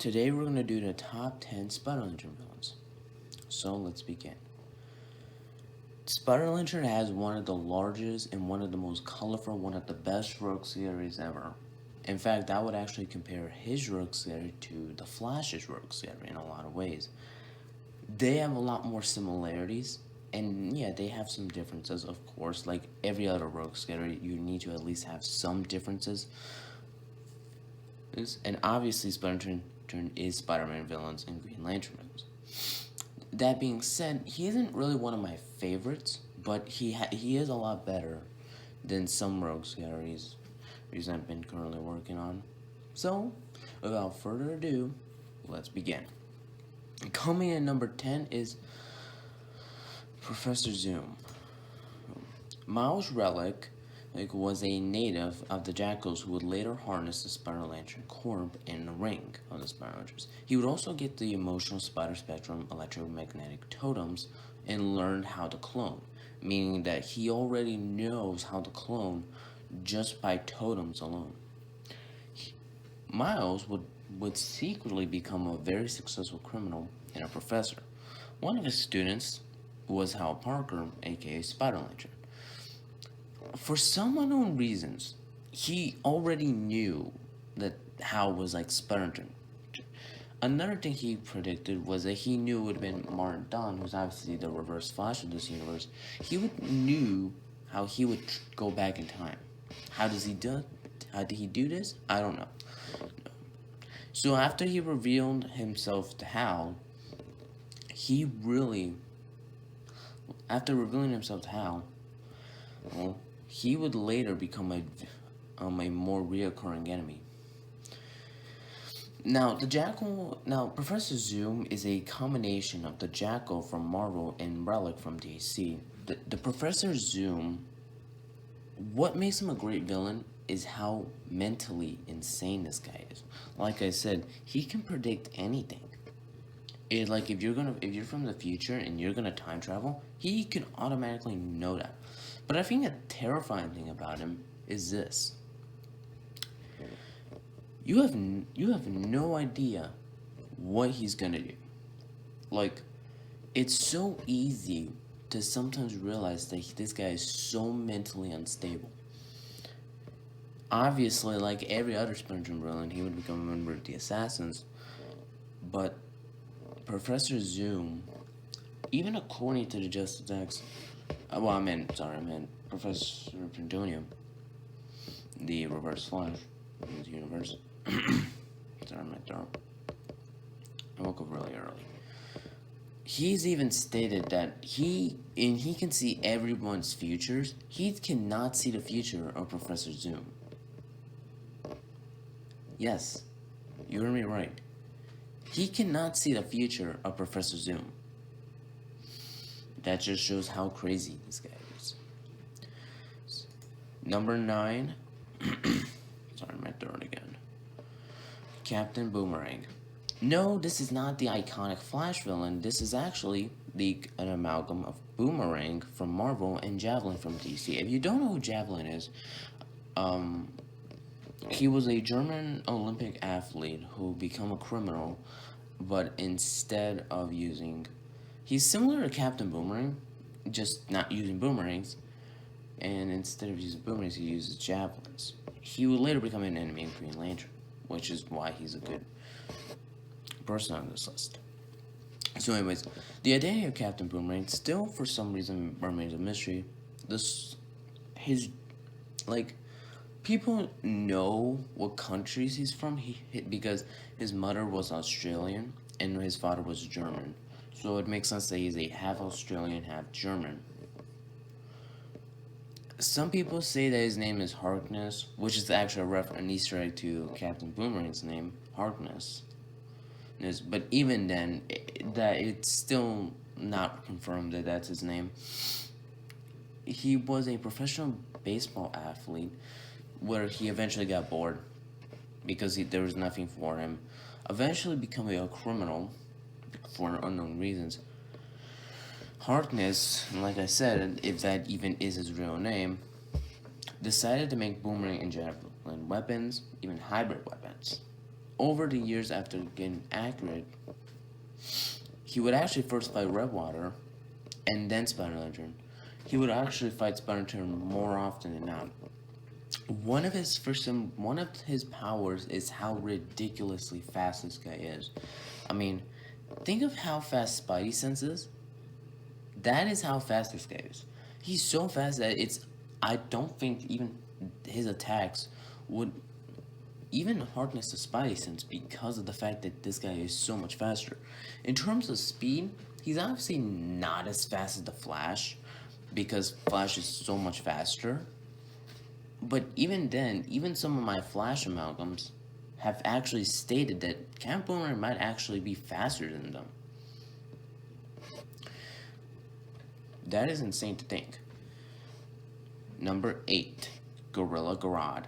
Today we're going to do the top 10 Spider Lantern villains. So let's begin. Spider Lantern has one of the largest and one of the most colorful, one of the best rogue series ever. In fact, I would actually compare his rogue series to the Flash's rogue series in a lot of ways. They have a lot more similarities, and yeah, they have some differences, of course. Like every other rogue series, you need to at least have some differences. And obviously, Spider Lantern is Spider-Man villains and Green Lantern villains. That being said, he isn't really one of my favorites, but he is a lot better than some rogue series I've been currently working on. So, without further ado, let's begin. Coming in number 10 is Professor Zoom. Miles Relic was a native of the Jackals who would later harness the Spider Lantern Corp in the ring of the Spider Lanterns. He would also get the emotional Spider Spectrum electromagnetic totems and learn how to clone, meaning that he already knows how to clone just by totems alone. Miles would secretly become a very successful criminal and a professor. One of his students was Hal Parker, aka Spider Lantern. For some unknown reasons, he already knew that Hal was like Spider Lantern. Another thing he predicted was that he knew it would have been Martin Dunn, who's obviously the Reverse Flash of this universe. He knew how he would go back in time. How did he do this? I don't know. So after he revealed himself to Hal, after revealing himself to Hal, well, he would later become a more reoccurring enemy. Now, Professor Zoom is a combination of the Jackal from Marvel and Relic from DC. The Professor Zoom, what makes him a great villain is how mentally insane this guy is. Like I said, he can predict anything. If you're from the future and you're gonna time travel, he can automatically know that. But I think a terrifying thing about him is this. You have no idea what he's gonna do. Like, it's so easy to sometimes realize that this guy is so mentally unstable. Obviously, like every other Spider-Man villain, he would become a member of the Assassins. But Professor Zoom, even according to the Justice X, I meant Professor Pentonium, the Reverse Flash in the universe. Sorry, I meant Dark. I woke up really early. He's even stated that he can see everyone's futures. He cannot see the future of Professor Zoom. Yes, you heard me right. He cannot see the future of Professor Zoom. That just shows how crazy this guy is. Number 9. Sorry, my throat again. Captain Boomerang. No, this is not the iconic Flash villain. This is actually an amalgam of Boomerang from Marvel and Javelin from DC. If you don't know who Javelin is, he was a German Olympic athlete who became a criminal, but instead of he's similar to Captain Boomerang, just not using boomerangs, and instead of using boomerangs, he uses javelins. He would later become an enemy of Green Lantern, which is why he's a good person on this list. So anyways, the identity of Captain Boomerang still for some reason remains a mystery. People know what countries he's from because his mother was Australian and his father was German. So it makes sense that he's a half Australian, half German. Some people say that his name is Harkness, which is actually an Easter egg to Captain Boomerang's name, Harkness. But even then, it's still not confirmed that that's his name. He was a professional baseball athlete where he eventually got bored because there was nothing for him. Eventually becoming a criminal for unknown reasons. Harkness, like I said, if that even is his real name, decided to make Boomerang and Javelin weapons, even hybrid weapons. Over the years after getting accurate, he would actually first fight Redwater and then Spider Lantern. He would actually fight Spider Lantern more often than not. One of his powers is how ridiculously fast this guy is. I mean, think of how fast Spidey senses. That is how fast this guy is. He's so fast that I don't think even his attacks would even hardness to Spidey sense because of the fact that this guy is so much faster. In terms of speed, he's obviously not as fast as the Flash because Flash is so much faster. But even then, even some of my Flash amalgams have actually stated that Camp Boomerang might actually be faster than them. That is insane to think. Number 8, Gorilla Grodd.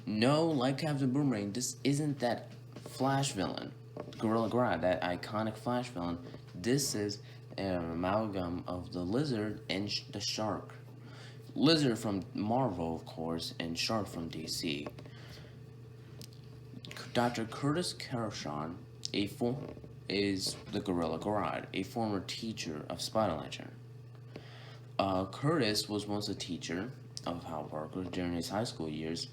No, like Captain Boomerang, this isn't that Flash villain, Gorilla Grodd, that iconic Flash villain. This is an amalgam of the Lizard and the Shark. Lizard from Marvel, of course, and Shark from DC. Dr. Curtis Carshon, is the Gorilla Grodd, a former teacher of Spider Lantern. Curtis was once a teacher of Hal Parker during his high school years,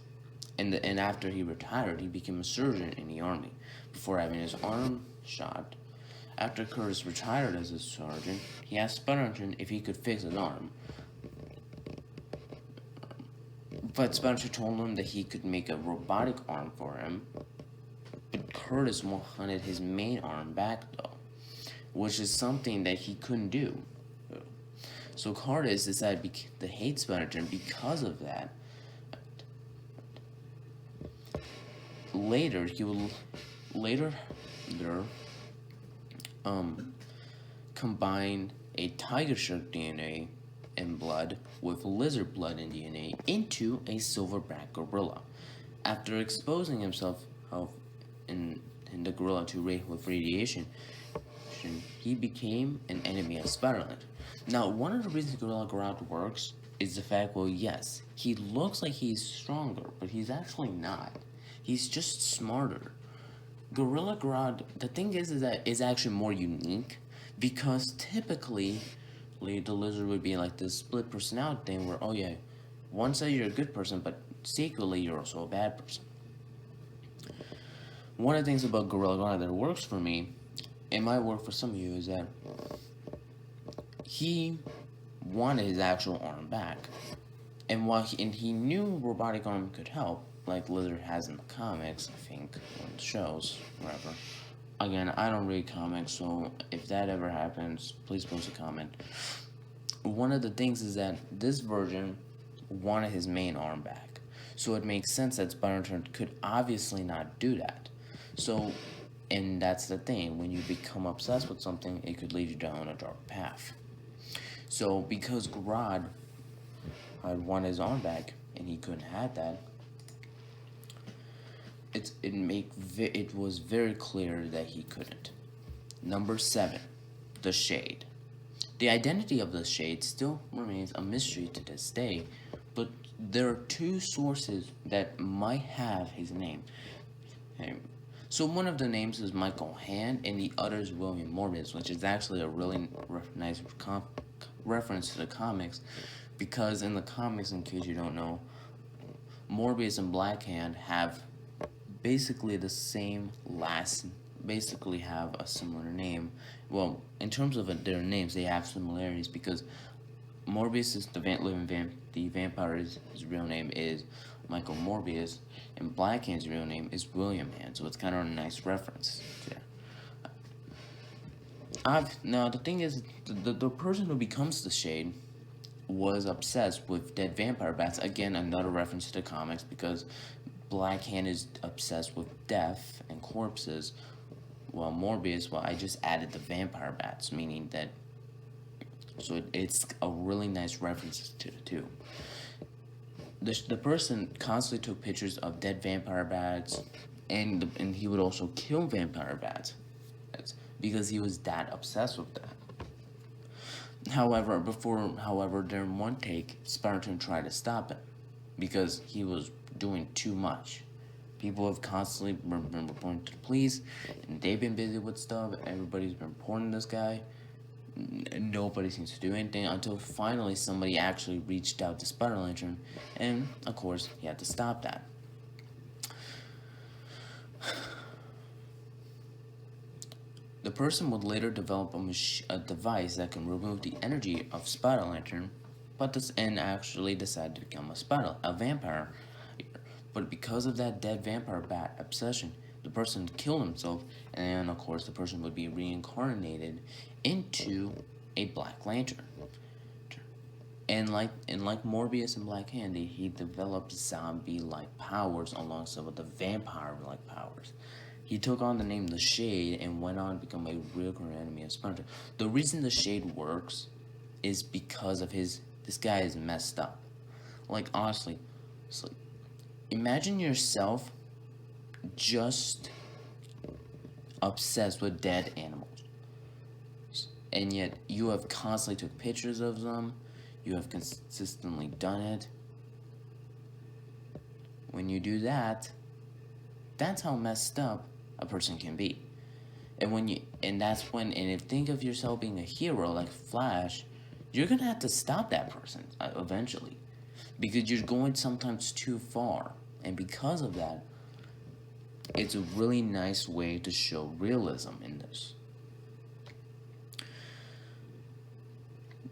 and after he retired, he became a surgeon in the army before having his arm shot. After Curtis retired as a sergeant, he asked Spider Lantern if he could fix his arm. But Spencer told him that he could make a robotic arm for him. But Curtis wanted his main arm back though, which is something that he couldn't do. So Curtis decided to hate Spencer because of that. Later, he would combine a tiger shark DNA and blood with lizard blood and DNA into a silverback gorilla. After exposing himself in the gorilla with radiation, he became an enemy of Spider-Man. Now, one of the reasons Gorilla Grodd works is the fact, well, yes, he looks like he's stronger, but he's actually not. He's just smarter. Gorilla Grodd, the thing is that it's actually more unique because typically the lizard would be like this split personality thing where, oh yeah, one side you're a good person, but secretly you're also a bad person. One of the things about Gorilla Grodd that works for me, it might work for some of you, is that he wanted his actual arm back. And while he knew robotic arm could help, like Lizard has in the comics, I think, or the shows, wherever. Again, I don't read comics, so if that ever happens, please post a comment. One of the things is that this version wanted his main arm back. So it makes sense that Spider-Man could obviously not do that. So, and that's the thing, when you become obsessed with something, it could lead you down a dark path. So, because Grodd had wanted his arm back, and he couldn't have that, it was very clear that he couldn't. Number 7, the Shade. The identity of the Shade still remains a mystery to this day, but there are 2 sources that might have his name. So one of the names is Michael Hand, and the other is William Morbius, which is actually a really nice reference to the comics, because in the comics, in case you don't know, Morbius and Black Hand have basically the same basically have a similar name. Well, in terms of their names, they have similarities because Morbius is the vampire's real name is Michael Morbius, and Black Hand's real name is William Hand, so it's kind of a nice reference there. Now the thing is, the person who becomes the Shade was obsessed with dead vampire bats. Again, another reference to the comics because Black Hand is obsessed with death and corpses, while Morbius, I just added the vampire bats, meaning that, so it's a really nice reference to the two. The person constantly took pictures of dead vampire bats, and he would also kill vampire bats, because he was that obsessed with that. However, during one take, Spider-Man tried to stop him because he was doing too much. People have constantly been reporting to the police, and they've been busy with stuff. Everybody's been reporting this guy. Nobody seems to do anything until finally somebody actually reached out to Spider Lantern, and of course, he had to stop that. The person would later develop a device that can remove the energy of Spider Lantern, and actually decide to become a vampire. But because of that dead vampire bat obsession, the person killed himself, and of course, the person would be reincarnated into a Black Lantern. And like Morbius and Black Candy, he developed zombie-like powers alongside with the vampire-like powers. He took on the name The Shade and went on to become a recurring enemy of Splinter. The reason The Shade works is because of this guy is messed up. Like, honestly, imagine yourself just obsessed with dead animals. And yet, you have constantly took pictures of them. You have consistently done it. When you do that, that's how messed up a person can be. And if think of yourself being a hero like Flash, you're gonna have to stop that person eventually, because you're going sometimes too far. And because of that, it's a really nice way to show realism in this.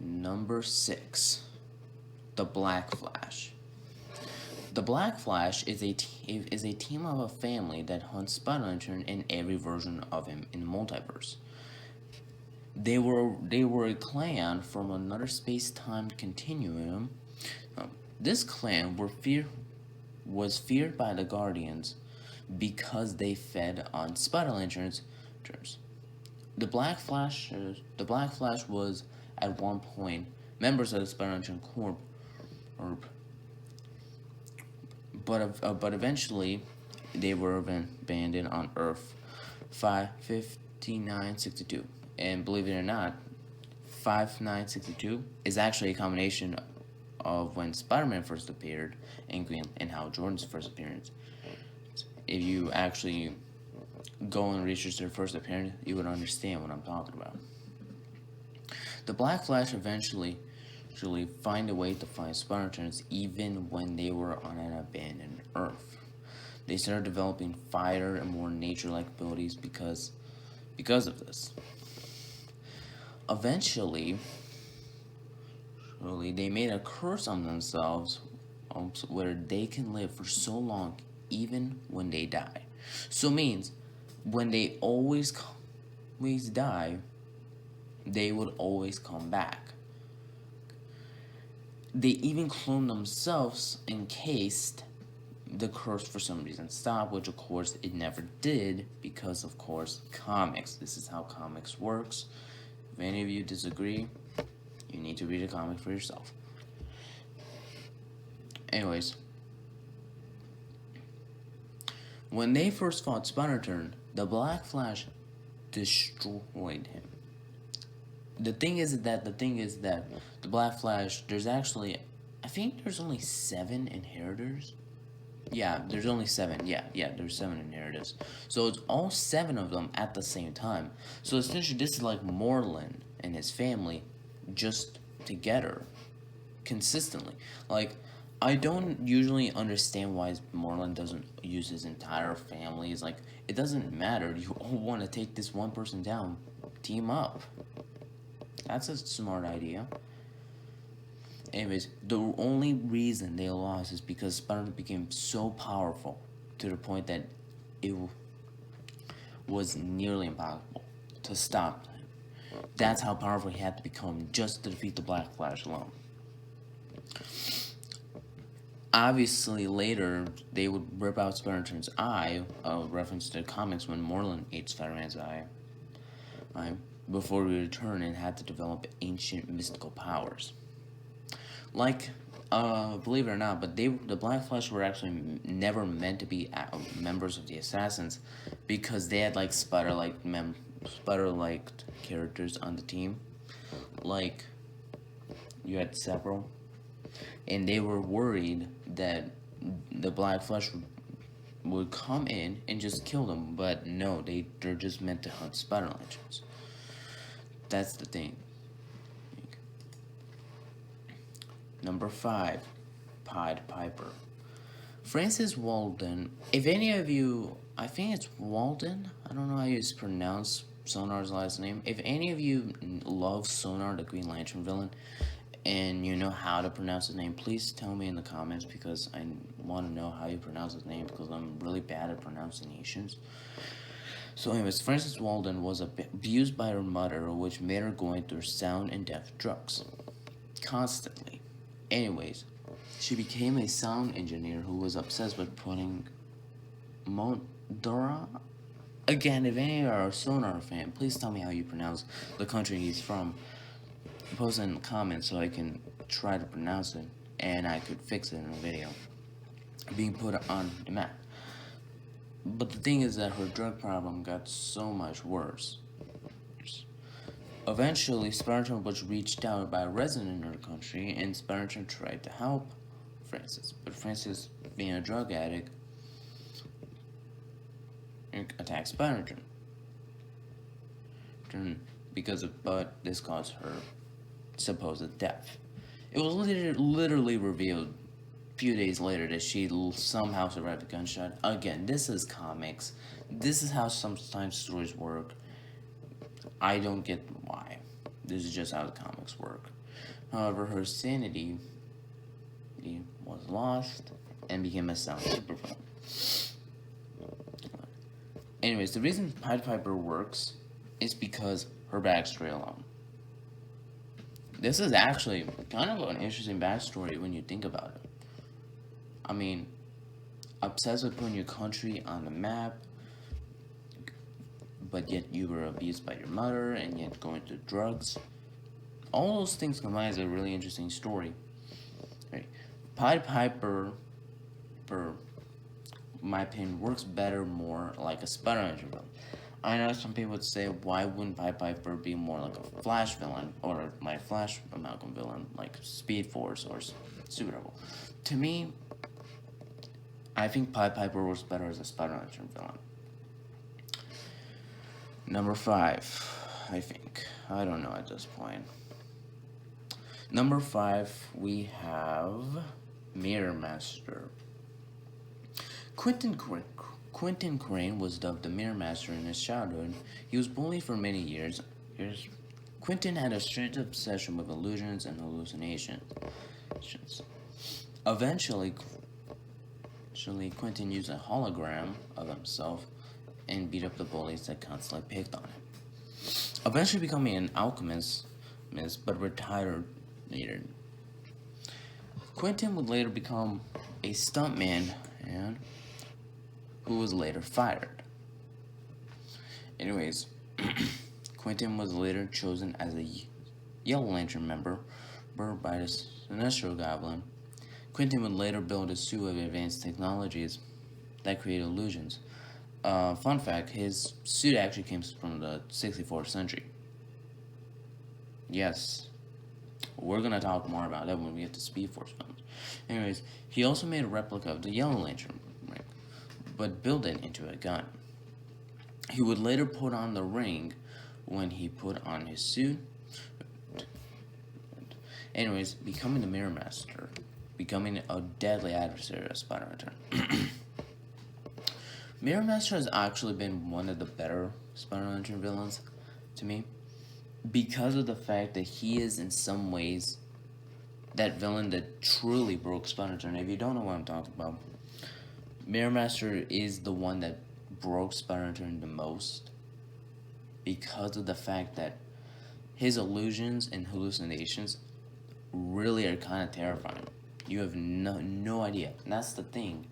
Number 6, the Black Flash. The Black Flash is a team of a family that hunts Spider Lantern in every version of him in the multiverse. They were a clan from another space-time continuum. This clan was feared by the Guardians because they fed on Spider Lantern's turns. The Black Flash was at one point members of the Spider Lantern Corps, but eventually they were abandoned on Earth 5962. And believe it or not, 5962 is actually a combination of when Spider-Man first appeared and Hal Jordan's first appearance. If you actually go and research their first appearance, you would understand what I'm talking about. The Black Flash eventually find a way to find Spider Lanterns even when they were on an abandoned Earth. They started developing fighter and more nature-like abilities because of this. Eventually, they made a curse on themselves where they can live for so long even when they die. So it means when they always die, they would always come back. They even cloned themselves in case the curse for some reason stopped, which of course it never did because of course comics. This is how comics works. If any of you disagree, you need to read a comic for yourself. Anyways, when they first fought Spider-Turn, the Black Flash destroyed him. The thing is that the Black Flash, there's actually, I think there's only 7 inheritors. Yeah, there's only 7. Yeah, there's 7 inheritors. So it's all 7 of them at the same time. So essentially, this is like Moreland and his family just together, consistently. Like, I don't usually understand why Moreland doesn't use his entire family. It's like, it doesn't matter. You all want to take this one person down. Team up. That's a smart idea. Anyways, the only reason they lost is because Spider-Man became so powerful to the point that it was nearly impossible to stop him. That's how powerful he had to become just to defeat the Black Flash alone. Obviously, later, they would rip out Spider-Man's eye, a reference to the comics when Moreland ate Spider-Man's eye, before we return and had to develop ancient mystical powers. Like, believe it or not, but the Black Flash were actually never meant to be members of the Assassins because they had, like, Spider-like characters on the team. Like, you had several. And they were worried that the Black Flash would come in and just kill them, but no, they're just meant to hunt spider lanterns. That's the thing. Number 5, Piepiper. Francis Walden. If any of you, I think it's Walden. I don't know how you pronounce Sonar's last name. If any of you love Sonar, the Green Lantern villain, and you know how to pronounce his name, please tell me in the comments, because I want to know how you pronounce his name, because I'm really bad at pronunciations. So anyways, Frances Walden was abused by her mother, which made her going through sound and deaf drugs constantly. Anyways, she became a sound engineer who was obsessed with putting Mondora. Again, if any of you are a Sonar fan, please tell me how you pronounce the country he's from. Post it in the comments so I can try to pronounce it and I could fix it in a video. Being put on the map. But the thing is that her drug problem got so much worse. Eventually, Spider-Man was reached out by a resident in her country, and Spider-Man tried to help Francis. But Francis, being a drug addict, attacked Spider-Man. But this caused her supposed death. It was literally revealed a few days later that she somehow survived a gunshot. Again, this is comics. This is how sometimes stories work. I don't get why. This is just how the comics work. However, her sanity was lost and became a sound supervillain. Anyways, the reason Piepiper works is because her backstory alone. This is actually kind of an interesting backstory when you think about it. I mean, obsessed with putting your country on the map, but yet you were abused by your mother, and yet going through drugs. All those things combined is a really interesting story. Right. Piepiper, for my opinion, works better more like a Spider-Man villain. I know some people would say, why wouldn't Piepiper be more like a Flash villain, or my Flash amalgam villain, like Speed Force or Superdevil? To me, I think Piepiper works better as a Spider-Man villain. Number 5, I think. I don't know at this point. Number 5, we have Mirror Master. Quentin Crane was dubbed the Mirror Master in his childhood. He was bullied for many years. Quentin had a strange obsession with illusions and hallucinations. Eventually, Quentin used a hologram of himself and beat up the bullies that constantly picked on him. Eventually becoming an alchemist, but retired later. Quentin would later become a stuntman, and who was later fired. Anyways, Quentin was later chosen as a Yellow Lantern member by the Sinister Goblin. Quentin would later build a suit of advanced technologies that create illusions. Fun fact, his suit actually came from the 64th century. Yes, we're gonna talk more about that when we get to Speed Force films. Anyways, he also made a replica of the Yellow Lantern, but built it into a gun. He would later put on the ring when he put on his suit. Anyways, becoming the Mirror Master, becoming a deadly adversary of Spider-Man. Mirror Master has actually been one of the better Spider-Man villains to me, because of the fact that he is in some ways that villain that truly broke Spider-Man. If you don't know what I'm talking about, Mirror Master is the one that broke Spider-Man the most, because of the fact that his illusions and hallucinations really are kind of terrifying. You have no idea. And that's the thing.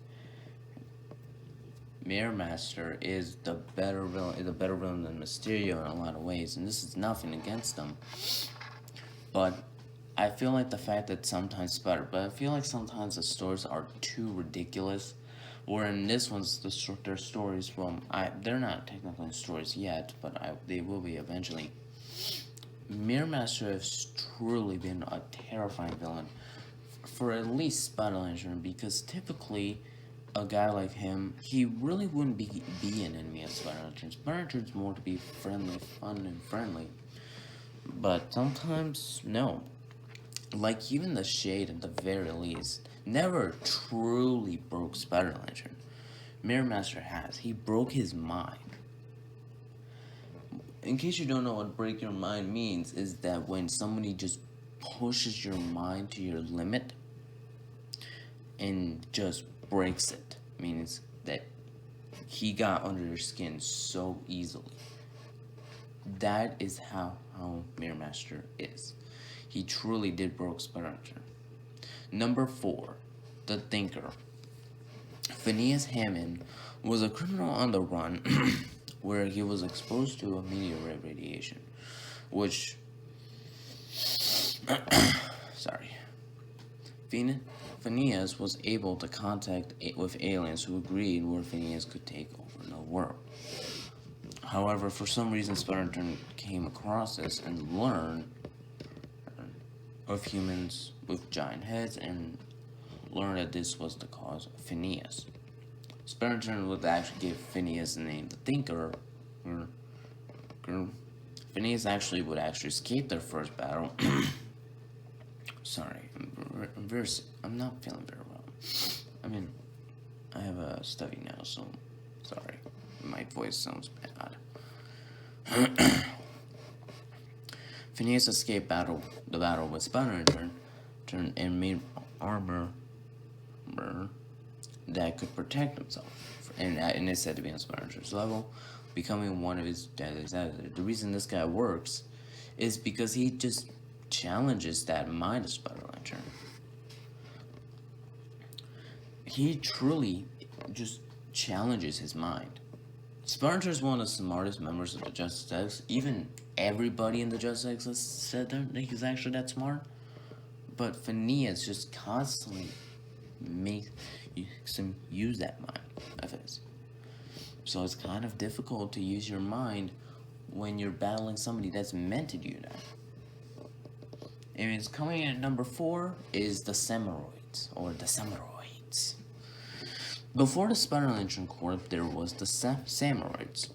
Mirror Master is the better villain than Mysterio in a lot of ways, and this is nothing against them. But I feel like the fact that sometimes sometimes the stories are too ridiculous. Or in this one's, their stories they're not technically stories yet, but they will be eventually. Mirror Master has truly been a terrifying villain for at least Spider-Man, because typically a guy like him, he really wouldn't be an enemy of Spider Lantern. Spider Lantern's more to be friendly, fun, and friendly. But sometimes, no. Like, even the Shade, at the very least, never truly broke Spider Lantern. Mirror Master has. He broke his mind. In case you don't know what break your mind means, is that when somebody just pushes your mind to your limit and just breaks it, means that he got under your skin so easily. That is how Mirror Master is. He truly did broke Spider Lantern. Number 4, the Thinker. Phineas Hammond was a criminal on the run where he was exposed to a meteorite radiation, which sorry. Phineas was able to contact with aliens who agreed where Phineas could take over the world. However, for some reason, Spider-Man came across this and learned of humans with giant heads and learned that this was the cause of Phineas. Spider-Man would actually give Phineas the name the Thinker. Phineas would escape their first battle. Sorry, I'm not feeling very well. I mean, I have a study now, so sorry. My voice sounds bad. Phineas escaped the battle with Spider-Man and made armor that could protect himself. And it's said to be on Spider-Man's level, becoming one of his deadliest enemies. The reason this guy works is because he just challenges that mind of Spider-Lantern. He truly just challenges his mind. Spider-Lantern is one of the smartest members of the Justice League. Even everybody in the Justice League said that he's actually that smart. But Phineas just constantly makes him use that mind of his. So it's kind of difficult to use your mind when you're battling somebody that's meant to do that. And it's coming in at number 4 is the Samuroids, or the Samuroids. Before the Spider-Lantern Corps, there was the Samuroids,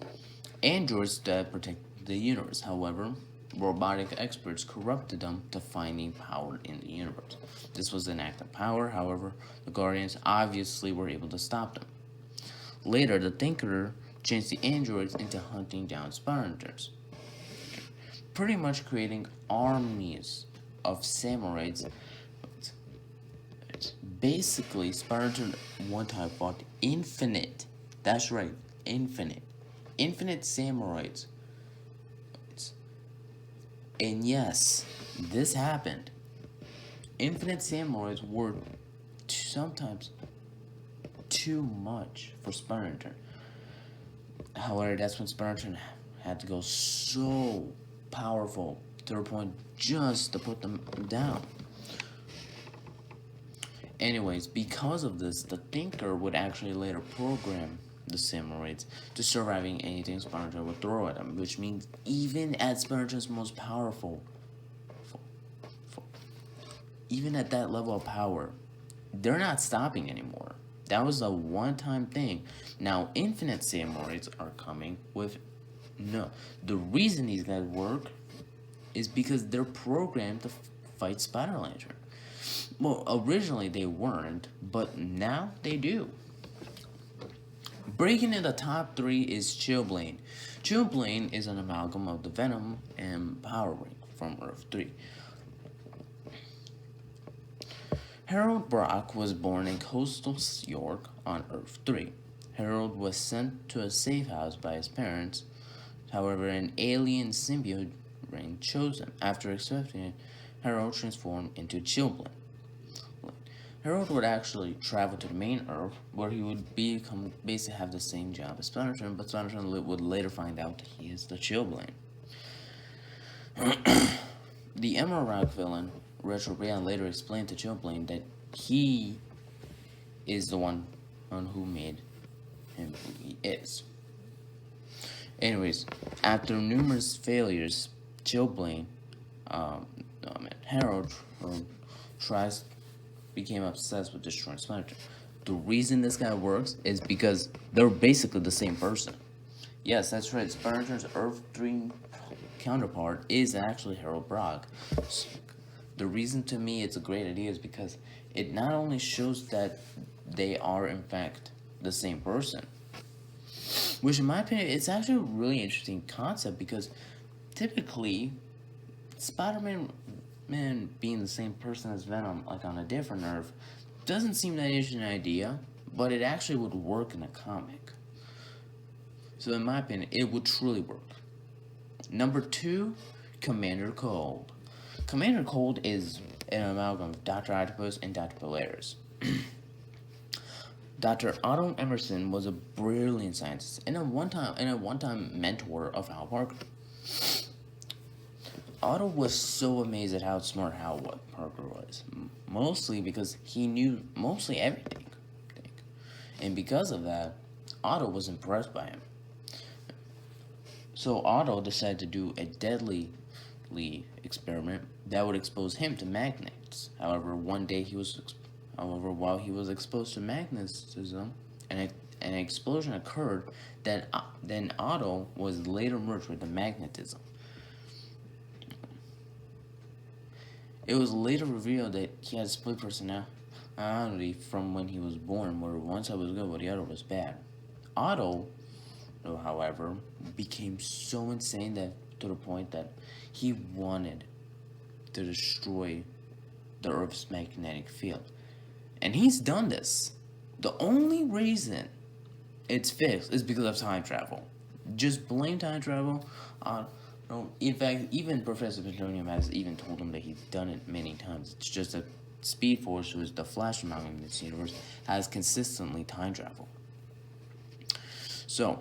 androids that protect the universe. However, robotic experts corrupted them to finding power in the universe. This was an act of power, however, the Guardians obviously were able to stop them. Later, the Thinker changed the androids into hunting down Spider-Lanterns, pretty much creating armies of Samuroids. Basically, Spider-Man one time fought infinite. That's right, infinite Samuroids. And yes, this happened. Infinite Samuroids were sometimes too much for Spider-Man. However, that's when Spider-Man had to go so powerful to the point just to put them down. Anyways, because of this, the Thinker would actually later program the Samuroids to surviving anything Spider-Man would throw at them, which means even at Spider-Man's most powerful, even at that level of power, they're not stopping anymore. That was a one-time thing. Now, infinite Samuroids are coming with no. The reason these guys work is because they're programmed to fight Spider-Lantern. Well, originally they weren't, but now they do. Breaking in the top 3 is Chillblain. Chillblain is an amalgam of the Venom and Power Ring from Earth 3. Harold Brock was born in coastal York on Earth 3. Harold was sent to a safe house by his parents. However, an alien symbiote ring chose him. After accepting it, Harold transformed into Chillblain. Harold would actually travel to the main Earth, where he would basically have the same job as Spider-Man, but Spider-Man would later find out that he is the Chillblain. The Emerald Rock villain, Retro Rayon, later explained to Chillblain that he is the one who made him who he is. Anyways, after numerous failures, Chillblain, Harold became obsessed with destroying Spider-Man. The reason this guy works is because they're basically the same person. Yes, that's right. Spider-Man's Earth 3 counterpart is actually Harold Brock. The reason to me it's a great idea is because it not only shows that they are in fact the same person, which in my opinion it's actually a really interesting concept because typically Spider-Man being the same person as Venom, like on a different Earth, doesn't seem that interesting an idea, but it actually would work in a comic. So in my opinion, it would truly work. Number 2, Commander Cold. Commander Cold is an amalgam of Dr. Octopus and Dr. Polaris. Dr. Otto Emerson was a brilliant scientist and a one-time mentor of Hal Parker. Otto was so amazed at how smart Parker was, mostly because he knew mostly everything. And because of that, Otto was impressed by him. So Otto decided to do a deadly experiment that would expose him to magnets. However, while he was exposed to magnetism, an explosion occurred. Then Otto was later merged with the magnetism. It was later revealed that he had split personality from when he was born, where one side was good, but the other was bad. Otto, however, became so insane that to the point that he wanted to destroy the Earth's magnetic field. And he's done this. The only reason it's fixed is because of time travel. Just blame time travel. In fact, even Professor Plutonium has even told him that he's done it many times. It's just that Speed Force, who is the Flash among in this universe, has consistently time travel. So,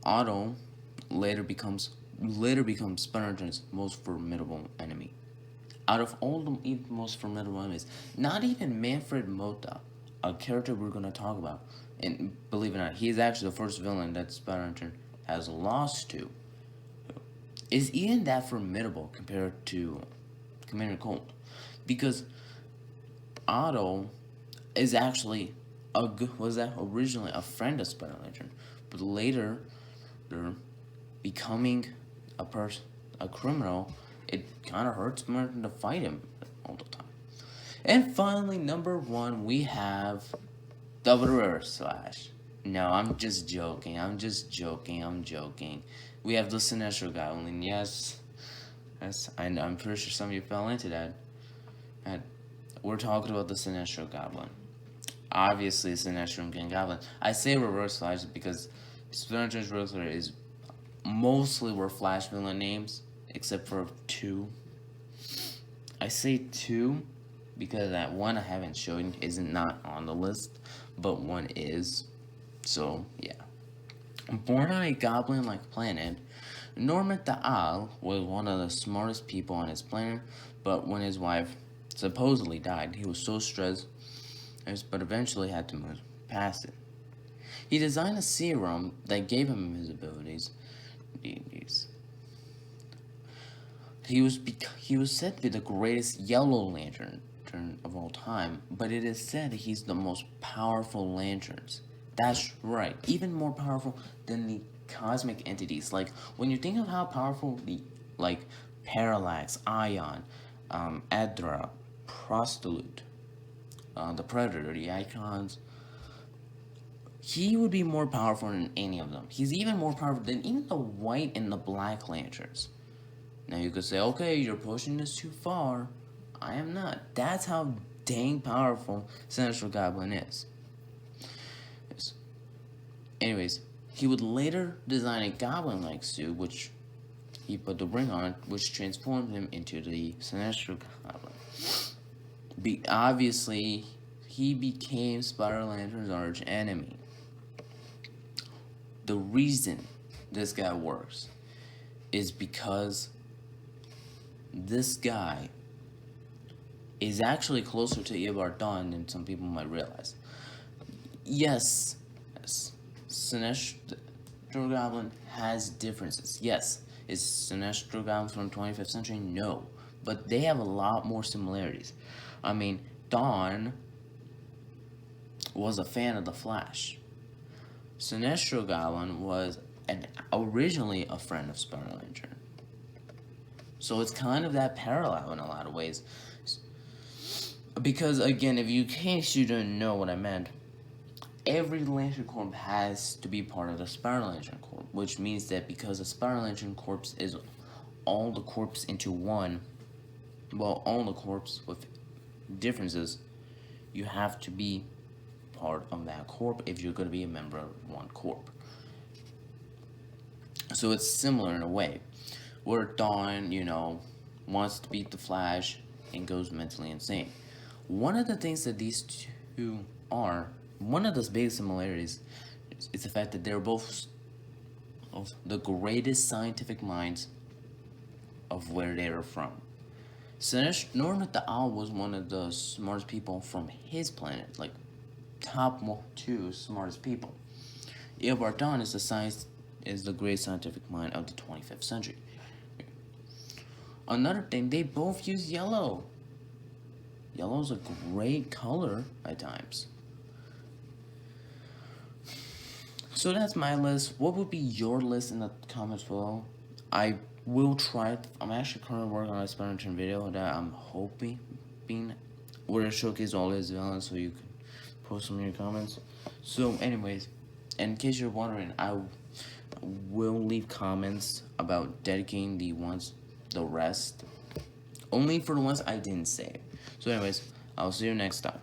Otto later becomes Spider-Man's most formidable enemy. Out of all the most formidable enemies, not even Manfred Mota, a character we're going to talk about, and believe it or not, he is actually the first villain that Spider-Man has lost to, is even that formidable compared to Commander Cold. Because Otto is actually was originally a friend of Spider-Man, but later, becoming a criminal, it kind of hurts Spider-Man to fight him all the time. And finally, number 1, we have the Reverse Slash. No, I'm just joking. I'm joking. We have the Sinister Goblin. Yes, I'm pretty sure some of you fell into that. And we're talking about the Sinister Goblin. Obviously, Sinister Goblin. I say Reverse Flash because Spider-Man's Riddler is mostly were Flash villain names, except for 2. I say 2 because that one I haven't shown isn't not on the list, but one is. So yeah. Born on a goblin-like planet, Norman the Owl was one of the smartest people on his planet, but when his wife supposedly died, he was so stressed, but eventually had to move past it. He designed a serum that gave him his abilities. He was said to be the greatest Yellow Lantern of all time, but it is said that he's the most powerful lanterns. That's right, even more powerful than the cosmic entities. Like, when you think of how powerful Parallax, Ion, Adra, Prostolute, the Predator, the Icons, he would be more powerful than any of them. He's even more powerful than even the White and the Black Lanterns. Now you could say, okay, you're pushing this too far. I am not. That's how dang powerful Sinister Goblin is. Anyways, he would later design a goblin-like suit, which he put the ring on, which transformed him into the Sinister Goblin. Obviously, he became Spider-Lantern's arch enemy. The reason this guy works is because this guy is actually closer to Eobard Dawn than some people might realize. Yes, Sinestro Goblin has differences. Yes, is Sinestro Goblin from 25th century? No, but they have a lot more similarities. I mean, Dawn was a fan of the Flash. Sinister Goblin was originally a friend of Spider Lantern. So it's kind of that parallel in a lot of ways. Because again, in case you don't know what I meant, every Lantern Corps has to be part of the Spider Lantern Corps, which means that because the Spider Lantern Corps is all the corps into one, well, all the corps with differences, you have to be part of that corp if you're going to be a member of one corp. So it's similar in a way, where Dawn, wants to beat the Flash and goes mentally insane. One of the things that these two are, one of those big similarities is the fact that they're both the greatest scientific minds of where they are from. Norman the Owl was one of the smartest people from his planet, like top 2 smartest people. Eobard Dawn is the great scientific mind of the 25th century. Another thing, they both use yellow. Yellow's a great color at times. So that's my list. What would be your list in the comments below? I will try. I'm actually currently working on a Spider-Man video that I'm hoping where I showcase all his villains, so you can post them in your comments. So anyways, in case you're wondering, I will leave comments about dedicating the rest only for the ones I didn't say. So anyways, I'll see you next time.